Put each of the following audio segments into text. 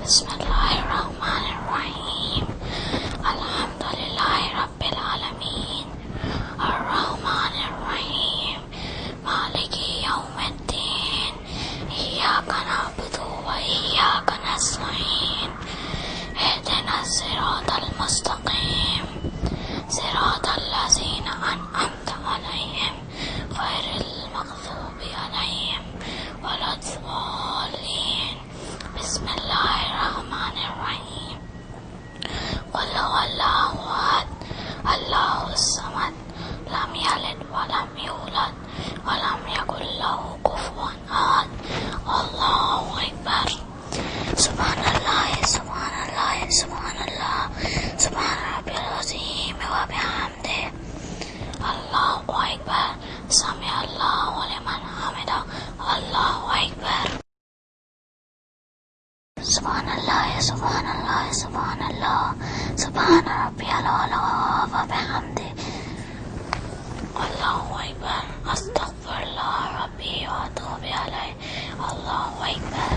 बिस्मिल्लाहिर्रहमानिर्रहीम अल्हम्दुलिल्लाहि रब्बिल आलमीन अर्रहमानिर्रहीम मालिकी यौमिद्दीन इय्याका नअबुदु व इय्याका नस्तईन इहदिनस सिरातल मुस्तकीम सिरातल लज़ीना अनअमता अलैहिम गैरिल मग़ज़ूबि अलैहिम वलद्दॉल्लीन बिस्मिल्लाहिर्रहमानिर्रहीम क़ुल हुवल्लाहु अहद अल्लाहुस समद लम यलिद व लम यूलद व लम यकुल लहू कुफुवन अहद अल्लाहु अकबर। सुब्हानल्लाह सुब्हानल्लाह सुब्हानल्लाह सुब्हान रब्बिल अज़ीम व बिहम्दिही अल्लाहु अकबर। समी अल्लाहु लिमन हमिदा अल्लाहु अकबर। सुब्हानल्लाह सुब्हानल्लाह सुब्हानल्लाह सुब्हान रब्बियल आला व बिहम्दिही अल्लाहु अकबर। अस्तगफिरुल्लाह रब्बी व अतूबु अलैहि अल्लाहु अकबर।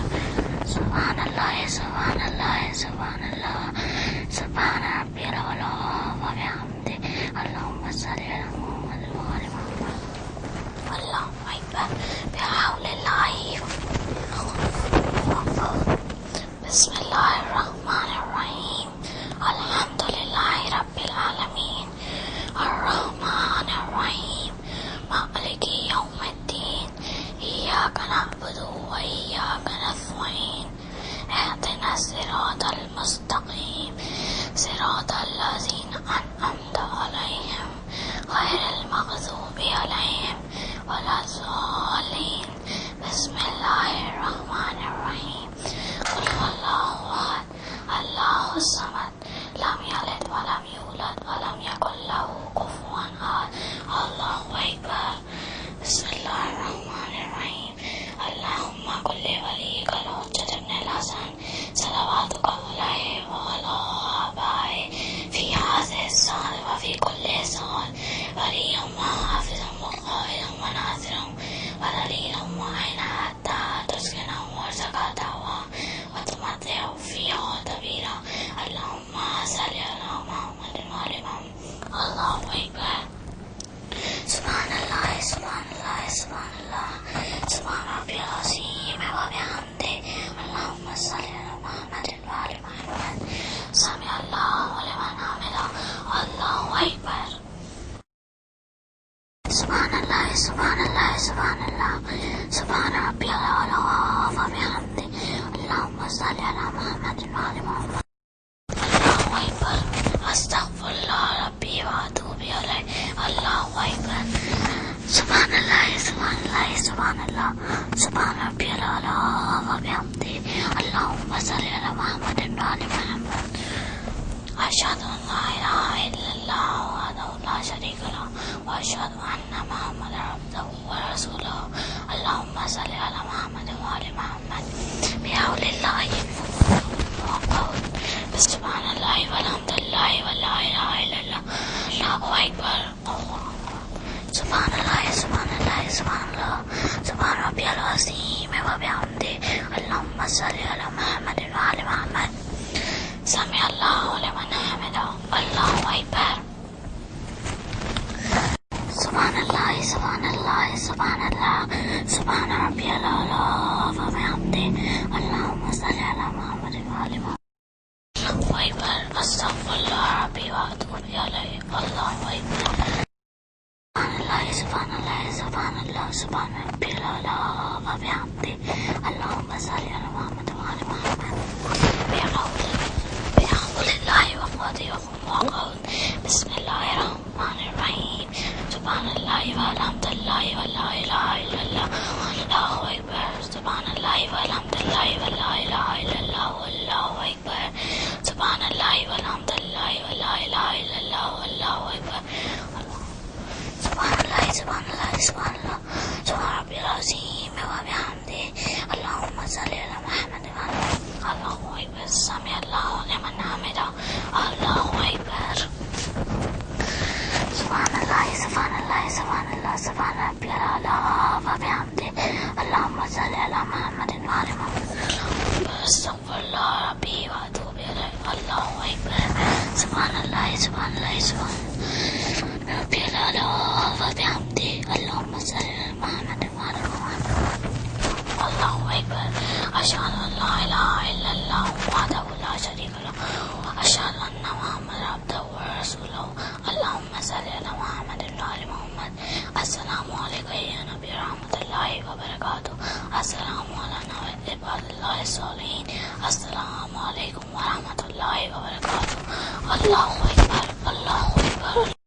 सुब्हानल्लाह सुब्हानल्लाह सुब्हानल्लाह सुब्हान रब्बियल आला व बिहम्दिही अल्लाहुम्मा सल्लि अला मुहम्मद व आलि मुहम्मद अल्लाहु अकबर। बिहौलिल्लाहि बिस्मिल्लाहिर्रहमानिर्रहीम अल्हम्दुलिल्लाहि रब्बिल आलमीन अर्रहमानिर्रहीम मालिकी यौमिद्दीन इय्याका नअबुदु व इय्याका नस्तईन इहदिनस सिरातल मुस्तकीम सिरातल लज़ीना अनअमता अलैहिम गैरिल मग़ज़ूबि अलैहिम वलद्दॉल्लीन बिस्मिल्लाहिर्रहमानिर्रहीम क़ुल हुवल्लाहु अहद अल्लाहुस समद लम यलिद व लम यूलद व लम यकुल लहू कुफुवन अहद अल्लाहु अकबर। बिस्मिल्लाहिर्रहमानिर्रहीम अल्लाहुम्मा कुल्ली वलिय्यिकल हुज्जत इब्नुल हसन सलवातुका अलैहि व अला आबाइहि फी हाज़िहिस साअह व फी कुल्ली साअह वलिय्यन व हाफ़िज़न व क़ाइदन व नासिरन व दलीलन व ऐना हत्ता तुस्किनहु अर्ज़क़क दअवा व तुमत्तिअहु फ़ीहा तवीला अल्लाहुम्मा सल्लि अला मुहम्मदिन व आलि मुहम्मद अल्लाहु अकबर। सुब्हानल्लाह सुब्हानल्लाह सुब्हानल्लाह सुब्हान रब्बिल अज़ीम व बिहम्दिही अल्लाहुम्मा सल्लि अला मुहम्मदिन व आलि मुहम्मद समी अल्लाहु लिमन हमिदा अल्लाहु अकबर। सुब्हानल्लाह सुब्हानल्लाह सुब्हानल्लाह सुब्हान रब्बियल आला व बिहम्दिही अल्लाहुम्मा सल्लि अला मुहम्मदिन व आलि मुहम्मद अल्लाहु अकबर। अस्तगफिरुल्लाह रब्बी व अतूबु अलैहि अल्लाहु अकबर। सुब्हानल्लाह सुब्हानल्लाह सुब्हानल्लाह सुब्हान रब्बियल आला व बिहम्दिही अल्लाहुम्मा सल्लि अला मुहम्मदिन व आलि मुहम्मद। अशहदु अन ला इलाहा इल्लल्लाह वहदहु ला शरीका लहु व अशहदु अन्ना मुहम्मदन अब्दुहु व रसूलुहु अल्लाहुम्मा सल्लि अला मुहम्मद व आलि मुहम्मद बिहौलिल्लाहि सुब्हानल्लाहि वल्हम्दुलिल्लाहि व ला इलाहा इल्लल्लाह अल्लाहु अकबर। सुब्हानल्लाह सुब्हानल्लाह सुब्हानल्लाह सुब्हान रब्बियल अज़ीम व बिहम्दिही अल्लाहुम्मा सल्लि अला मुहम्मदिन व आलि मुहम्मद समी अल्लाहु लिमन हमिदा अल्लाहु अकबर। सुब्हानल्लाह सुब्हानल्लाह सुब्हानल्लाह सुब्हान रब्बियल आला व बिहम्दिही अल्लाहुम्मा सल्लि अला मुहम्मदिन व आलि मुहम्मद अल्लाहु अकबर। अस्तगफिरुल्लाह रब्बी व अतूबु अलैहि अल्लाहु अकबर। सुब्हानल्लाह सुब्हानल्लाह सुब्हान रब्बियल आला व बिहम्दिही अल्लाहुम्मा सल्लि अला मुहम्मद व आलि मुहम्मद बिहौलिल्लाहि व क़ुव्वतिही व क़ौद बिस्मिल्लाहिर्रहमानिर्रहीम सुब्हानल्लाहि वल्हम्दुलिल्लाहि व ला इलाहा इल्लल्लाह अल्लाहु अकबर। सुब्हानल्लाहि वल्हम्दुलिल्लाहि व ला इलाहा इल्लल्लाह अल्लाहु अकबर। सुब्हानल्लाहि वल्हम्दुलिल्लाहि व ला इलाहा इल्लल्लाह अल्लाहु अकबर। सुब्हानल्लाह सुब्हानल्लाह सुब्हानल्लाह सुब्हान रब्बिल अज़ीम व बिहम्दिही अल्लाहुम्मा सल्लि अला मुहम्मद व आलि मुहम्मद अल्लाहु अकबर। समी अल्लाहु लिमन हमिदा अल्लाहु अकबर। सुब्हानल्लाह सुब्हानल्लाह सुब्हानल्लाह सुब्हान रब्बियल आला व बिहम्दिही अल्लाहुम्मा सल्लि अला मुहम्मदिन व आलि मुहम्मद अस्तगफिरुल्लाह रब्बी सुभानअल्लाह सुभानअल्लाह सुभान रब्बिल आला व बिहम्दी अल्लाहुम्मा सल्ली अला मुहम्मद व अला मुहम्मद अल्लाहु अकबर अशहदु अन ला इलाहा इल्लल्लाह वहदहु ला शरीका लहु अशहदु अन्ना मुहम्मदन अब्दुहु व रसूलुहु अल्लाहुम्मा सल्ली अला मुहम्मद व आलि मुहम्मद अस्सलामु अलैका या नबी रहमतुल्लाहि व बरकातुहू अस्सलामु अलैना व इबादिल्लाहि सालिहीन अस्सलामु अलैकुम व रहमतुल्लाहि व बरकातुहू अल्लाहु अकबर अल्लाहु अकबर।